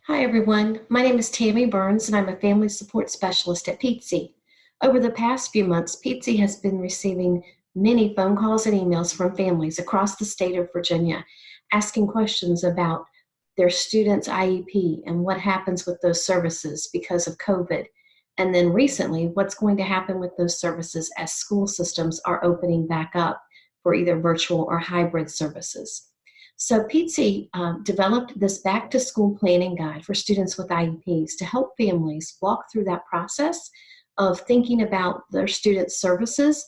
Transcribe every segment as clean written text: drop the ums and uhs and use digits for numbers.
Hi, everyone. My name is Tammy Burns, and I'm a family support specialist at Peetsie. Over the past few months, Peetsie has been receiving many phone calls and emails from families across the state of Virginia asking questions about their students' IEP and what happens with those services because of COVID. And then recently, what's going to happen with those services as school systems are opening back up for either virtual or hybrid services. So Peetsie developed this back to school planning guide for students with IEPs to help families walk through that process of thinking about their students' services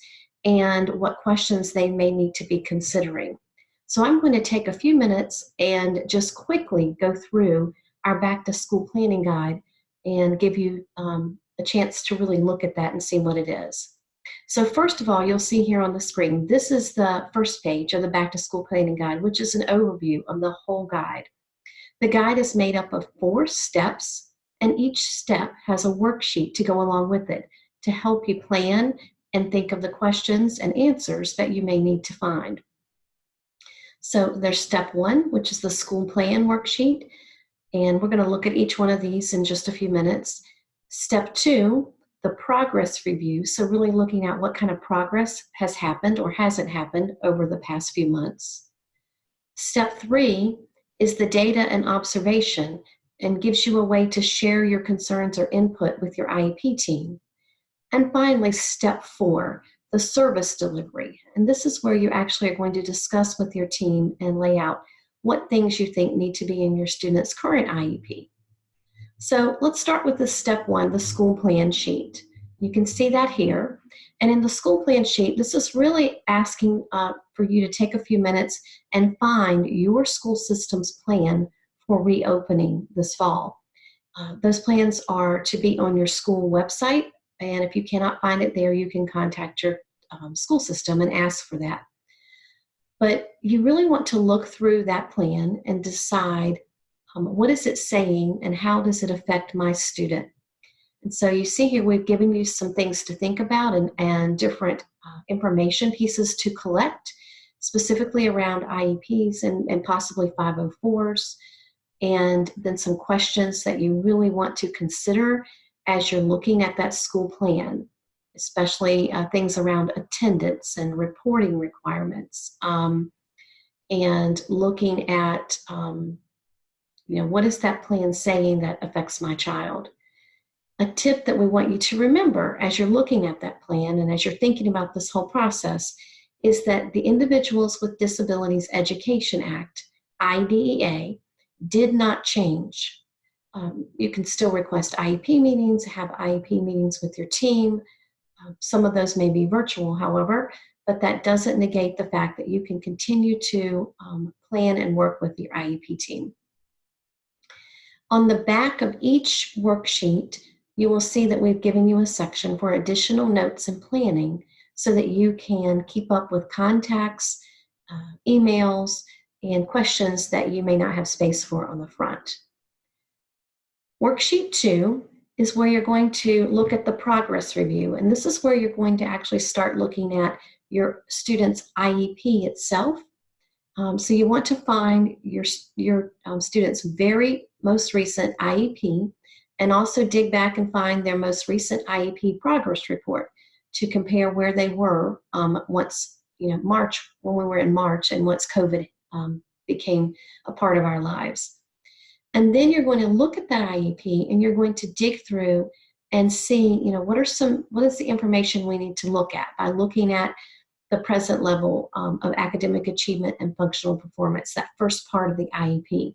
and what questions they may need to be considering. So I'm going to take a few minutes and just quickly go through our back to school planning guide and give you a chance to really look at that and see what it is. So first of all, you'll see here on the screen, this is the first page of the Back to School Planning Guide, which is an overview of the whole guide. The guide is made up of 4 steps, and each step has a worksheet to go along with it to help you plan and think of the questions and answers that you may need to find. So there's step 1, which is the school plan worksheet, and we're going to look at each one of these in just a few minutes. Step 2, the progress review, so really looking at what kind of progress has happened or hasn't happened over the past few months. Step 3 is the data and observation and gives you a way to share your concerns or input with your IEP team. And finally, step 4, the service delivery. And this is where you actually are going to discuss with your team and lay out what things you think need to be in your student's current IEP. So let's start with the step 1, the school plan sheet. You can see that here. And in the school plan sheet, this is really asking for you to take a few minutes and find your school system's plan for reopening this fall. Those plans are to be on your school website. And if you cannot find it there, you can contact your school system and ask for that. But you really want to look through that plan and decide what is it saying and how does it affect my student? And so you see here we've given you some things to think about and different information pieces to collect, specifically around IEPs and possibly 504s, and then some questions that you really want to consider as you're looking at that school plan, especially things around attendance and reporting requirements, and looking at what is that plan saying that affects my child? A tip that we want you to remember as you're looking at that plan and as you're thinking about this whole process is that the Individuals with Disabilities Education Act, IDEA, did not change. You can still request IEP meetings, have IEP meetings with your team. Some of those may be virtual, however, but that doesn't negate the fact that you can continue to plan and work with your IEP team. On the back of each worksheet, you will see that we've given you a section for additional notes and planning so that you can keep up with contacts, emails, and questions that you may not have space for on the front. Worksheet 2 is where you're going to look at the progress review, and this is where you're going to actually start looking at your student's IEP itself. So you want to find your student's very most recent IEP and also dig back and find their most recent IEP progress report to compare where they were once, March, when we were in March and once COVID became a part of our lives. And then you're going to look at that IEP and you're going to dig through and see, what is the information we need to look at by looking at the present level of academic achievement and functional performance, that first part of the IEP,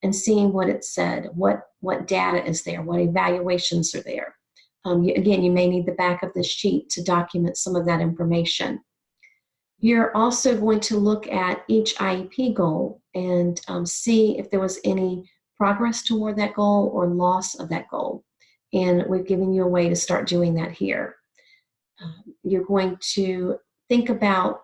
and seeing what it said, what data is there, what evaluations are there. Again, you may need the back of this sheet to document some of that information. You're also going to look at each IEP goal and see if there was any progress toward that goal or loss of that goal. And we've given you a way to start doing that here. You're going to think about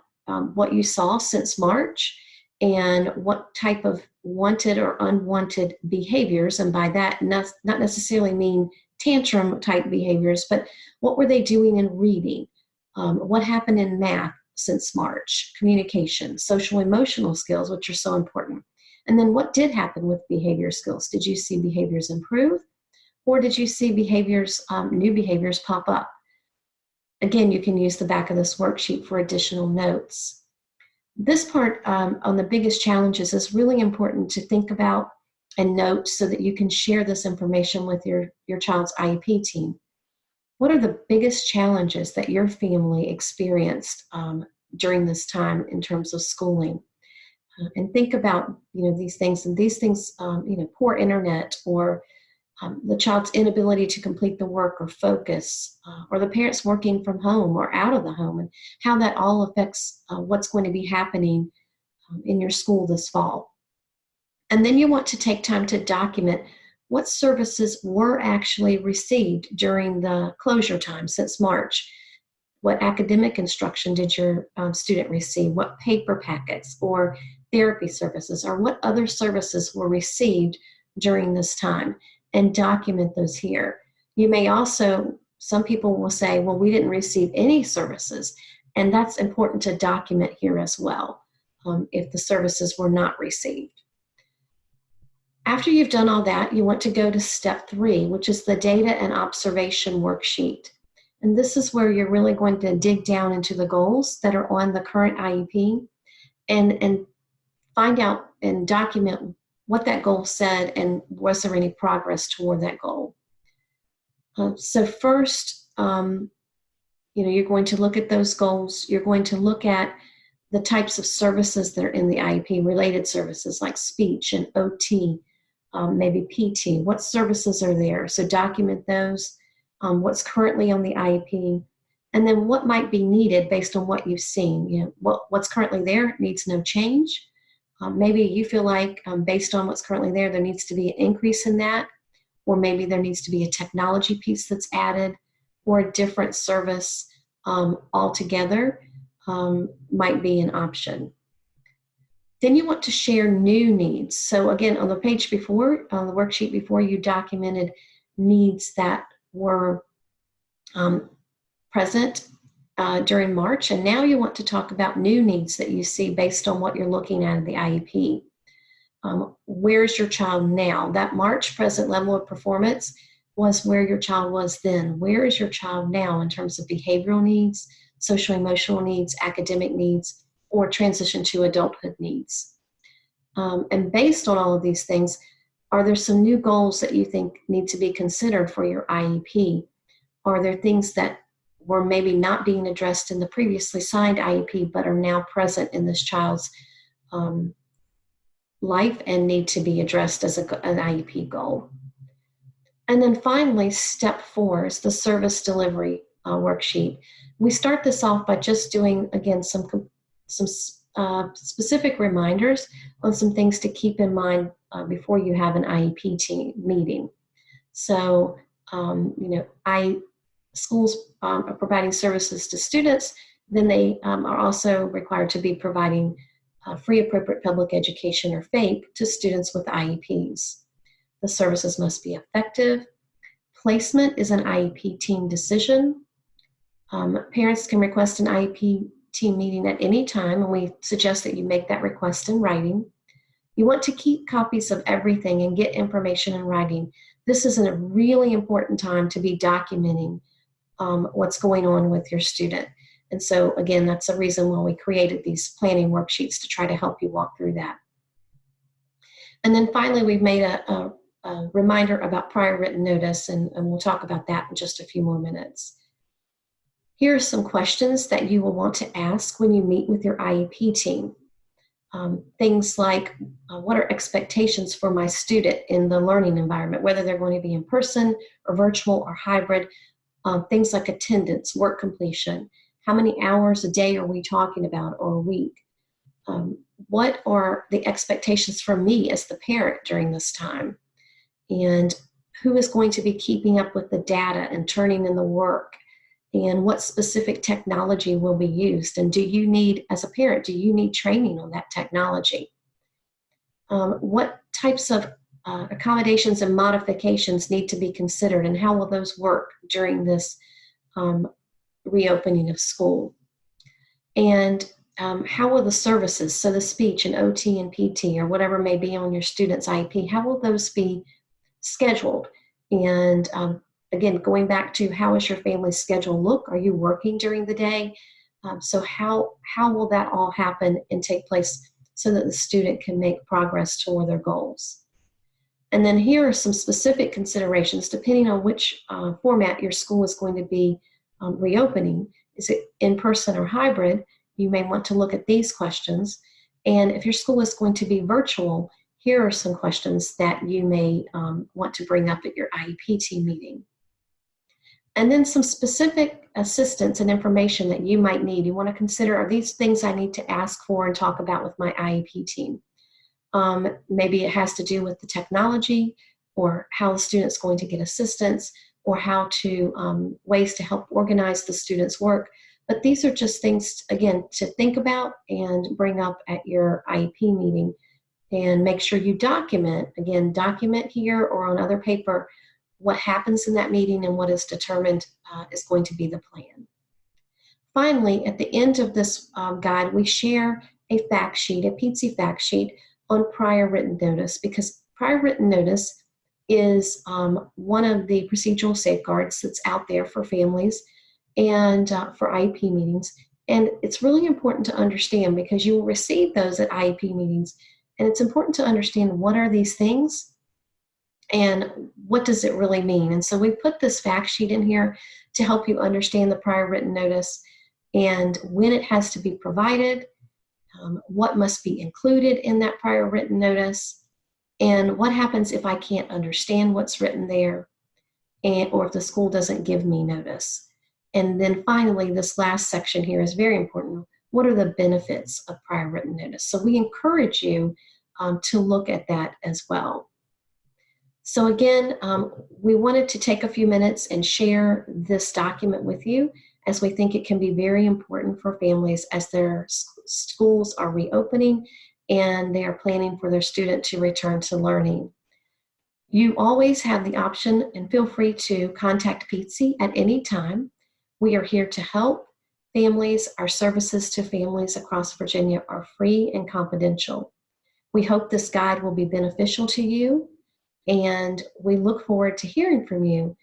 what you saw since March and what type of wanted or unwanted behaviors, and by that not necessarily mean tantrum type behaviors, but what were they doing in reading? What happened in math since March? Communication, social emotional skills, which are so important. And then what did happen with behavior skills? Did you see behaviors improve, or did you see behaviors, new behaviors pop up? Again, you can use the back of this worksheet for additional notes. This part on the biggest challenges is really important to think about and note so that you can share this information with your child's IEP team. What are the biggest challenges that your family experienced during this time in terms of schooling? And think about, these things, poor internet, or the child's inability to complete the work or focus, or the parents working from home or out of the home, and how that all affects what's going to be happening in your school this fall. And then you want to take time to document what services were actually received during the closure time since March. What academic instruction did your student receive? What paper packets or therapy services, or what other services were received during this time? And document those here. You may also, some people will say, well, we didn't receive any services, and that's important to document here as well, if the services were not received. After you've done all that, you want to go to step 3, which is the data and observation worksheet. And this is where you're really going to dig down into the goals that are on the current IEP and find out and document what that goal said and was there any progress toward that goal. So first, you're going to look at those goals. You're going to look at the types of services that are in the IEP, related services like speech and OT, maybe PT. What services are there? So document those, what's currently on the IEP, and then what might be needed based on what you've seen. What's currently there needs no change. Maybe you feel like based on what's currently there needs to be an increase in that, or maybe there needs to be a technology piece that's added, or a different service altogether might be an option. Then you want to share new needs. So again, on the page before, on the worksheet before, you documented needs that were present during March, and now you want to talk about new needs that you see based on what you're looking at in the IEP. Where's your child now? That March present level of performance was where your child was then. Where is your child now in terms of behavioral needs, social emotional needs, academic needs, or transition to adulthood needs? And based on all of these things, are there some new goals that you think need to be considered for your IEP? Are there things that were maybe not being addressed in the previously signed IEP but are now present in this child's life and need to be addressed as an IEP goal? And then finally, step 4 is the service delivery worksheet. We start this off by just doing, again, some specific reminders on some things to keep in mind before you have an IEP team meeting. So, schools are providing services to students, then they are also required to be providing free appropriate public education, or FAPE, to students with IEPs. The services must be effective. Placement is an IEP team decision. Parents can request an IEP team meeting at any time, and we suggest that you make that request in writing. You want to keep copies of everything and get information in writing. This is a really important time to be documenting what's going on with your student. And so, again, that's the reason why we created these planning worksheets, to try to help you walk through that. And then finally, we've made a reminder about prior written notice, and we'll talk about that in just a few more minutes. Here are some questions that you will want to ask when you meet with your IEP team. Things like, what are expectations for my student in the learning environment, whether they're going to be in person or virtual or hybrid? Things like attendance, work completion, how many hours a day are we talking about, or a week? What are the expectations for me as the parent during this time? And who is going to be keeping up with the data and turning in the work? And what specific technology will be used? And do you need, as a parent, do you need training on that technology? What types of accommodations and modifications need to be considered, and how will those work during this reopening of school? And how will the services, so the speech and OT and PT or whatever may be on your student's IEP, how will those be scheduled? And again, going back to how is your family schedule look? Are you working during the day? So how will that all happen and take place so that the student can make progress toward their goals? And then here are some specific considerations depending on which format your school is going to be reopening. Is it in person or hybrid? You may want to look at these questions. And if your school is going to be virtual, here are some questions that you may want to bring up at your IEP team meeting. And then some specific assistance and information that you might need. You want to consider, are these things I need to ask for and talk about with my IEP team? Maybe it has to do with the technology or how the student's going to get assistance or how to, ways to help organize the student's work. But these are just things, again, to think about and bring up at your IEP meeting. And make sure you document, again, document here or on other paper what happens in that meeting and what is determined is going to be the plan. Finally, at the end of this guide, we share a fact sheet, a PTSI fact sheet on prior written notice, because prior written notice is one of the procedural safeguards that's out there for families and for IEP meetings. And it's really important to understand because you will receive those at IEP meetings. And it's important to understand what are these things and what does it really mean. And so we put this fact sheet in here to help you understand the prior written notice and when it has to be provided, what must be included in that prior written notice, and what happens if I can't understand what's written there, or if the school doesn't give me notice. And then finally, this last section here is very important. What are the benefits of prior written notice? So we encourage you to look at that as well. So again, we wanted to take a few minutes and share this document with you as we think it can be very important for families as their schools are reopening and they are planning for their student to return to learning. You always have the option, and feel free to contact PTSI at any time. We are here to help families. Our services to families across Virginia are free and confidential. We hope this guide will be beneficial to you, and we look forward to hearing from you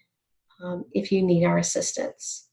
if you need our assistance.